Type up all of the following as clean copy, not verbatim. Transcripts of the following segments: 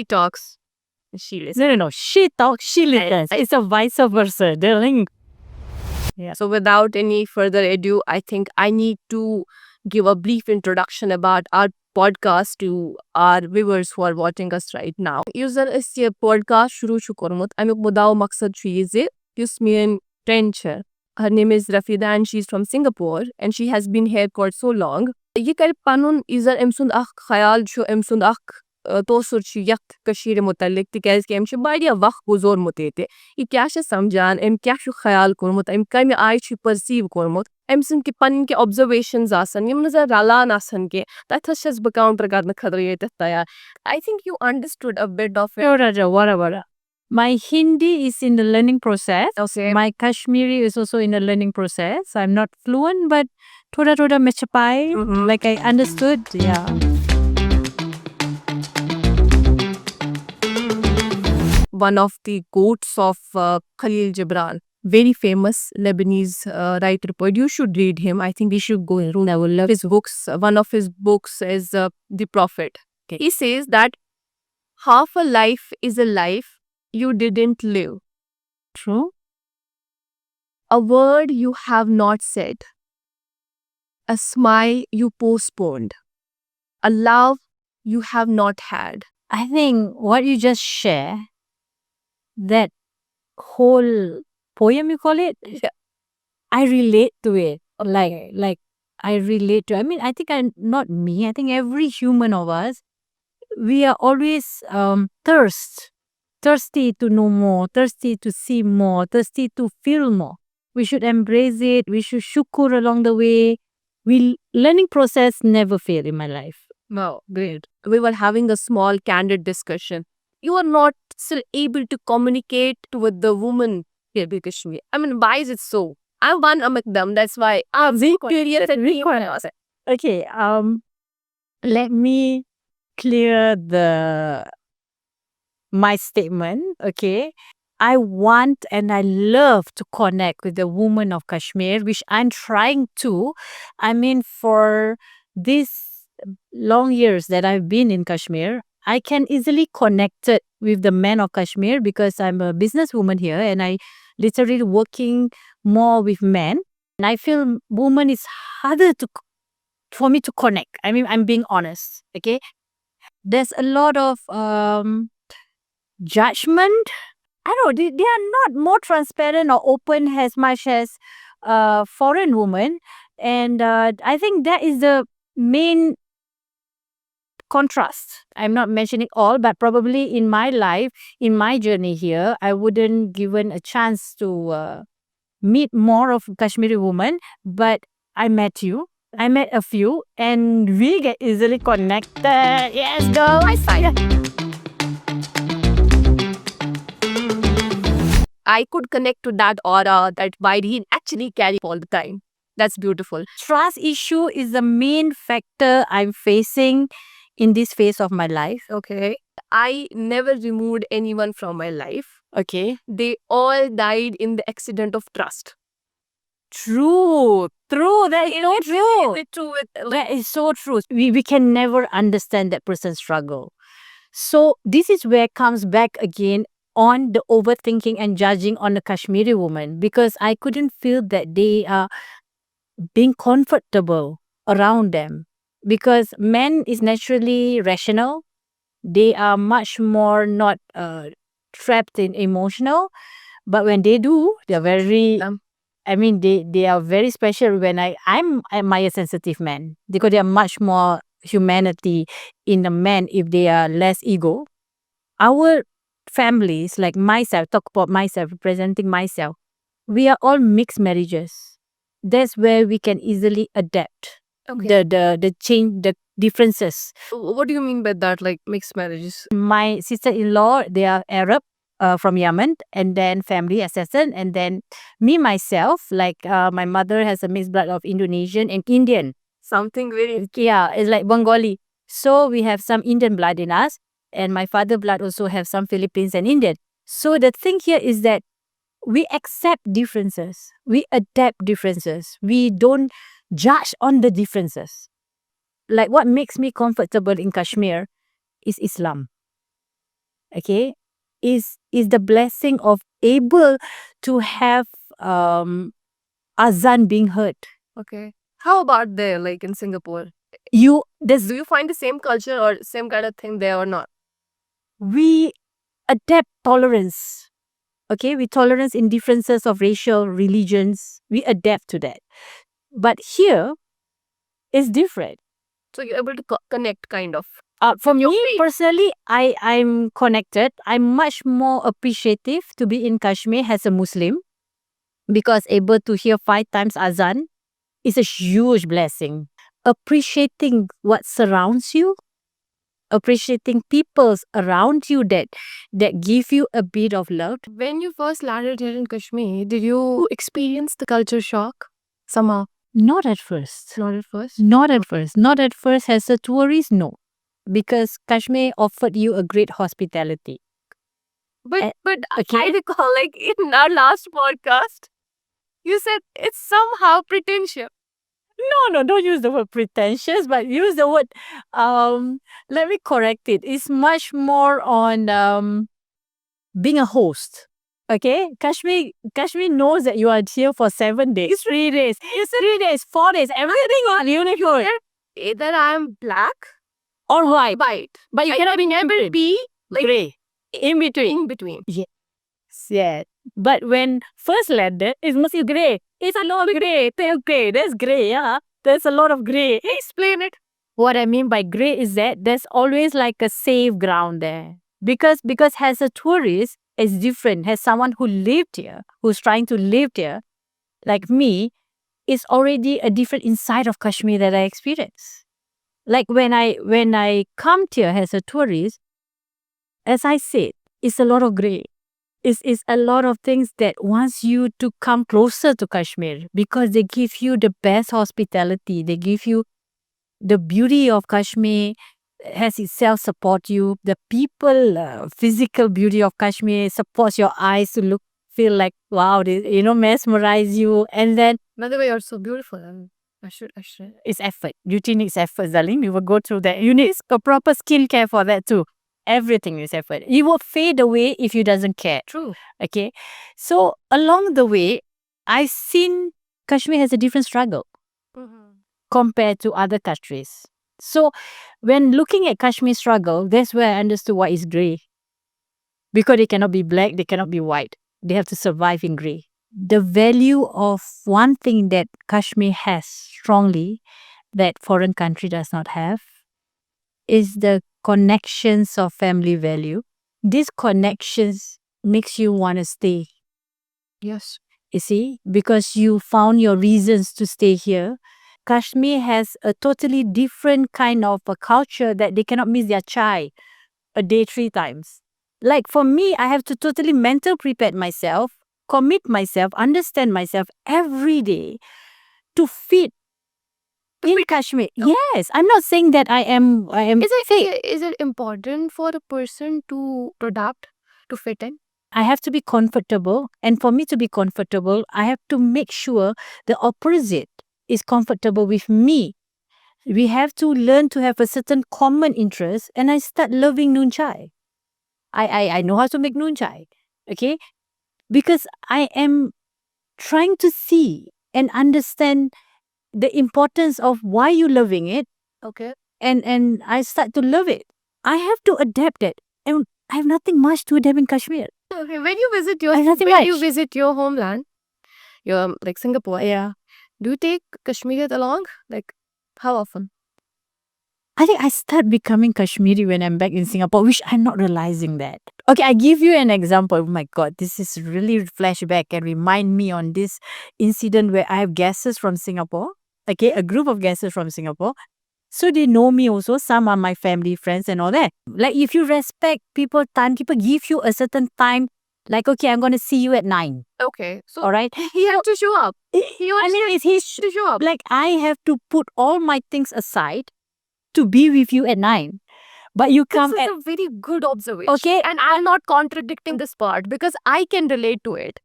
He talks, she listens. No. She talks, she listens. It's a vice versa. The link. Yeah. So without any further ado, I think I need to give a brief introduction about our podcast to our viewers who are watching us right now. User is ये podcast शुरू छु कोरमुत. अमिक मुदाव मकसद छु ये जे use main friend छ. Her name is Rafeeda and she's from Singapore and she has been here for so long. ये कर panun user emsund ach khayal छु emsund ach توصل شي يقت كشير متعلق تكاز كم شي بايدي وقت بزور متيتي يكاش سمجان ام كاش خيال كورمت ام كم عايش perceive كورمت ام سن كي پن كي observations آسن يم نظر رالان آسن كي تاتشس بكاونتر کرنا خطرية تايا I think you understood a bit of it. Whatever. My Hindi is in the learning process. Okay. My Kashmiri is also in the learning process. I'm not fluent, but thoda mechapai. Like I understood. Yeah. One of the goats of Khalil Gibran, very famous Lebanese writer poet. You should read him. I think we should go and I will love his books. One of his books is The Prophet. Okay. He says that half a life is a life you didn't live. True. A word you have not said. A smile you postponed. A love you have not had. I think what you just share, that whole poem you call it, I relate to it. Like I relate to. I mean, I think not me. I think every human of us, we are always thirsty to know more, thirsty to see more, thirsty to feel more. We should embrace it. We should shukr along the way. Learning process never fail in my life. Wow, great. We were having a small candid discussion. You are not still able to communicate with the woman here in Kashmir. I mean, why is it so? I'm one among them. That's why I'm very curious and very curious. Okay, let me clear my statement. Okay, I want and I love to connect with the woman of Kashmir, which I'm trying to. I mean, for these long years that I've been in Kashmir, I can easily connect it with the men of Kashmir because I'm a businesswoman here and I literally working more with men. And I feel woman is harder for me to connect. I mean, I'm being honest. Okay, there's a lot of judgment. I don't know, they are not more transparent or open as much as foreign women. And I think that is the main contrast. I'm not mentioning all, but probably in my life, in my journey here, I wouldn't given a chance to meet more of Kashmiri women, but I met you. I met a few and we get easily connected. Yes, girl. I saw I could connect to that aura that he actually carry all the time. That's beautiful. Trust issue is the main factor I'm facing in this phase of my life. Okay. I never removed anyone from my life. Okay. They all died in the accident of trust. True. That is so true. It's true. That is so true. We can never understand that person's struggle. So this is where it comes back again on the overthinking and judging on the Kashmiri woman, because I couldn't feel that they are being comfortable around them, because men is naturally rational. They are much more not trapped in emotional, but when they do, they're very I mean, they are very special when I admire sensitive men, because they are much more humanity in the men if they are less ego. Our families, like myself, talk about myself, representing myself, we are all mixed marriages. That's where we can easily adapt the change, the differences. What do you mean by that, like mixed marriages? My sister-in-law, they are Arab, from Yemen, and then family assassin, and then me myself, like my mother has a mixed blood of Indonesian and Indian. Something very It's like Bengali. So we have some Indian blood in us, and my father blood also have some Philippines and Indian. So the thing here is that we accept differences, we adapt differences, we don't judge on the differences. Like what makes me comfortable in Kashmir is Islam. okay, is the blessing of able to have azan being heard. Okay. How about there, like in Singapore? Do you find the same culture or same kind of thing there or not? we adapt tolerance. Okay, we tolerance in differences of racial religions. We adapt to that. But here is different. So you're able to connect, kind of. For Your me feet. personally, I'm connected. I'm much more appreciative to be in Kashmir as a Muslim because able to hear 5 times azan is a huge blessing. Appreciating what surrounds you, appreciating peoples around you that give you a bit of love. When you first landed here in Kashmir, did you experience the culture shock somehow? Not at first. Not at first. Not at first. Not at first as a tourist, no. Because Kashmir offered you a great hospitality. But I okay. recall, like in our last podcast, you said it's somehow pretentious. No, don't use the word pretentious, but use the word, let me correct it. It's much more on being a host. Okay? Kashmir knows that you are here for 7 days, 3 days, 3 days, 4 days, everything on uniform. Either I'm black Or white. white, But you I cannot be never be like gray. In between. in between. Yeah. But when first landed, it's mostly gray. It's a lot of gray, pale gray. There's gray, yeah. There's a lot of gray. Explain it. What I mean by gray is that there's always like a safe ground there. Because as a tourist, it's different. As someone who lived here, who's trying to live here, like me, it's already a different inside of Kashmir that I experience. Like when I come here as a tourist, as I said, it's a lot of gray. It's a lot of things that wants you to come closer to Kashmir because they give you the best hospitality. They give you the beauty of Kashmir has itself support you. The people, physical beauty of Kashmir supports your eyes to feel like, wow, they, mesmerize you. And then, By the way, you're so beautiful. I should. it's effort. Beauty needs effort, darling. You will go through that. You need a proper skincare for that too. Everything is effort. You will fade away if you doesn't care. True. Okay. So along the way, I've seen Kashmir has a different struggle compared to other countries. So when looking at Kashmir struggle, that's where I understood what is grey. Because they cannot be black, they cannot be white. They have to survive in grey. The value of one thing that Kashmir has strongly that foreign country does not have is the connections of family value. These connections makes you want to stay. Yes. You see, because you found your reasons to stay here. Kashmir has a totally different kind of a culture that they cannot miss their chai a day 3 times. Like for me, I have to totally mental prepare myself, commit myself, understand myself every day to fit in Kashmir. Yes, I'm not saying that I am fake. Is it important for a person to adapt, to fit in? I have to be comfortable. And for me to be comfortable, I have to make sure the opposite is comfortable with me. We have to learn to have a certain common interest. And I start loving noon chai. I know how to make noon chai. Okay? Because I am trying to see and understand the importance of why you loving it. Okay. And I start to love it. I have to adapt it. And I have nothing much to adapt in Kashmir. Okay. When you visit your Nothing much. homeland, your like Singapore, Yeah. do you take Kashmiriat along? Like how often? I think I start becoming Kashmiri when I'm back in Singapore, which I'm not realizing that. Okay, I give you an example. Oh my God, this is really flashback and remind me on this incident where I have guests from Singapore. Okay, a group of guests from Singapore. So they know me also. Some are my family, friends and all that. Like if you respect people time, people give you a certain time. Like, okay, I'm going to see you at 9. Okay. So All right. he has to show up. It's his To show up. like I have to put all my things aside to be with you at 9. But you come This at is a very good observation. Okay. And I'm not contradicting this part because I can relate to it.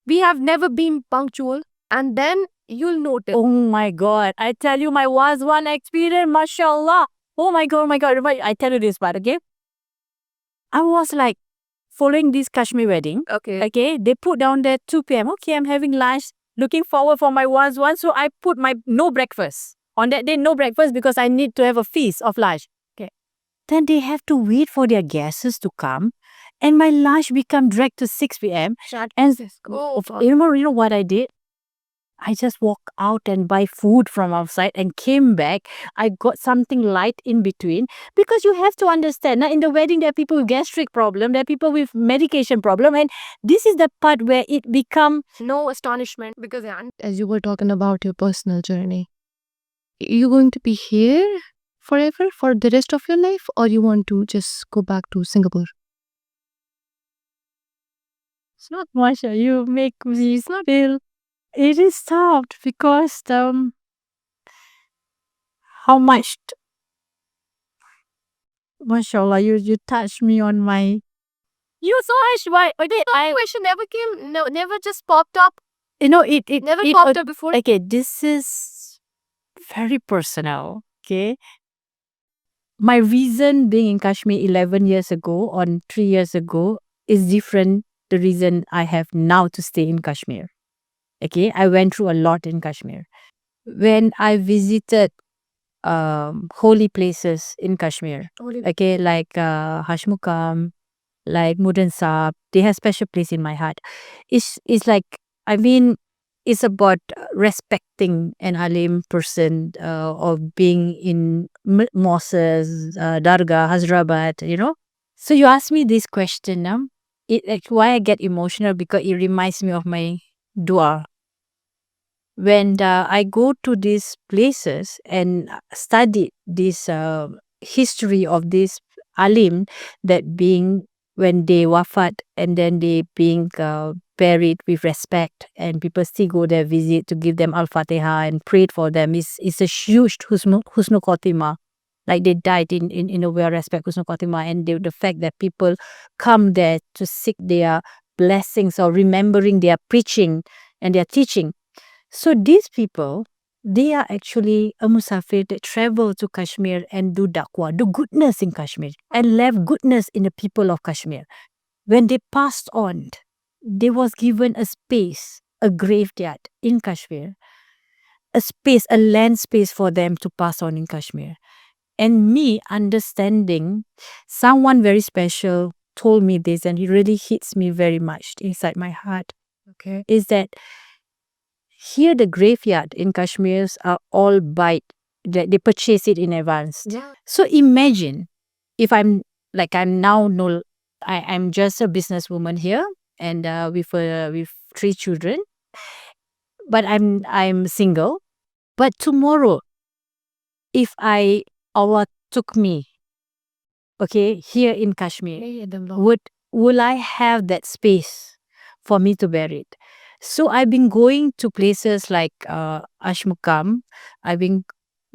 We have never been punctual, and then you'll notice. Oh my God. I tell you, my was one experience, mashallah. Oh my God. I tell you this part, okay? I was like following this Kashmir wedding. Okay, they put down there 2 p.m. Okay, I'm having lunch. Looking forward for my one. So I put my no breakfast. On that day, no breakfast because I need to have a feast of lunch. Okay. Then they have to wait for their guests to come. And my lunch become dragged to 6 p.m. And you know what I did? I just walk out and buy food from outside and came back. I got something light in between because you have to understand. Now, in the wedding, there are people with gastric problem, there are people with medication problem, and this is the part where it become no astonishment because as you were talking about your personal journey, you going to be here forever for the rest of your life, or you want to just go back to Singapore? it's not much. You make me feel it is tough because how much, mashallah, you touch me on my. You so much. Why? I Question never came, no, never just popped up. it Never it, popped up before. okay, this is very personal. Okay, my reason being in Kashmir 11 years ago or 3 years ago is different the reason I have now to stay in Kashmir. Okay, I went through a lot in Kashmir. When I visited holy places in Kashmir, okay, like Hashmukam, like Mudan Saab, they have special place in my heart. It's like, I mean, it's about respecting an alim person or being in mosques, dargah, Hazrabad, you know. So you ask me this question, it like why I get emotional because it reminds me of my dua. When I go to these places and study this history of this alim that being when they wafat and then they being buried with respect and people still go there visit to give them al-fatiha and prayed for them is a huge husnul khotima, like they died in a way of respect, husnul khotima, and the fact that people come there to seek their blessings or remembering their preaching and their teaching. So these people, they are actually a musafir that travel to Kashmir and do daqwa, do goodness in Kashmir, and left goodness in the people of Kashmir. When they passed on, they was given a space, a graveyard in Kashmir, a space, a land space for them to pass on in Kashmir. And me understanding someone very special told me this, and it really hits me very much inside my heart. Okay. Is that here the graveyard in Kashmir's are all by they purchase it in advance. Yeah. So imagine if I'm now no I'm just a businesswoman here and with 3 children, but I'm single. But tomorrow, if Allah took me, okay, here in Kashmir, Yeah, them long. will I have that space for me to bear it? So I've been going to places like Ashmukam. I've been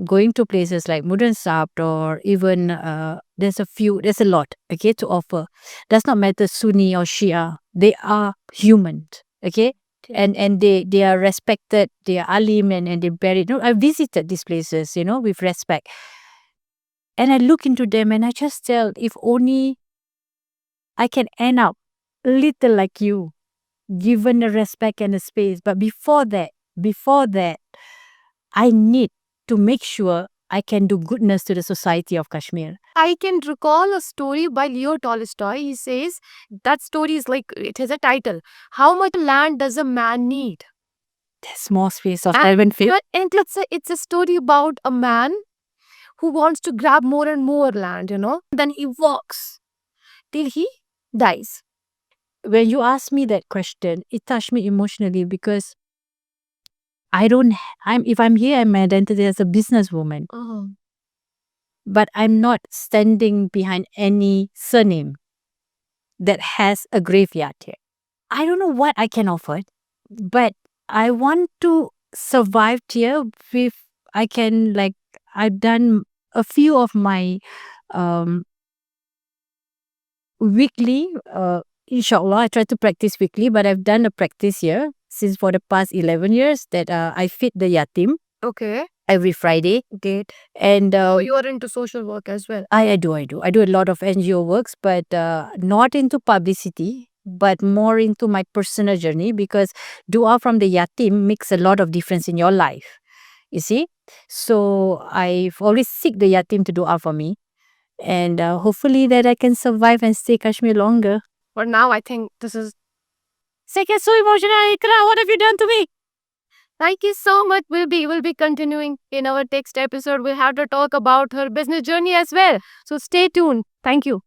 going to places like Mudan Sabt or even there's a lot, okay, to offer. Does not matter Sunni or Shia. They are human, okay? And they are respected, they are alim and they buried. No, I visited these places, with respect. And I look into them and I just tell, if only I can end up a little like you, given the respect and the space. But before that, I need to make sure I can do goodness to the society of Kashmir. I can recall a story by Leo Tolstoy. He says that story is like it has a title. How much land does a man need? That small space of And, heaven feel. and it's a story about a man who wants to grab more and more land, Then he walks till he dies. When you ask me that question, it touched me emotionally because I don't. If I'm here, I'm identity as a businesswoman, but I'm not standing behind any surname that has a graveyard here. I don't know what I can offer, but I want to survive here with I can like I've done a few of my um weekly inshallah I try to practice weekly, but I've done a practice here since for the past 11 years that I feed the yatim. Okay. every Friday. Great. And So you are into social work as well. I do. I do a lot of NGO works, but not into publicity, but more into my personal journey, because dua from the yatim makes a lot of difference in your life. You see? So I've always seek the yatim to dua for me. And hopefully that I can survive and stay Kashmir longer. For now, I think this is. Second, so emotional, Iqra. What have you done to me? Thank you so much. We'll be continuing in our next episode. We'll have to talk about her business journey as well. So stay tuned. Thank you.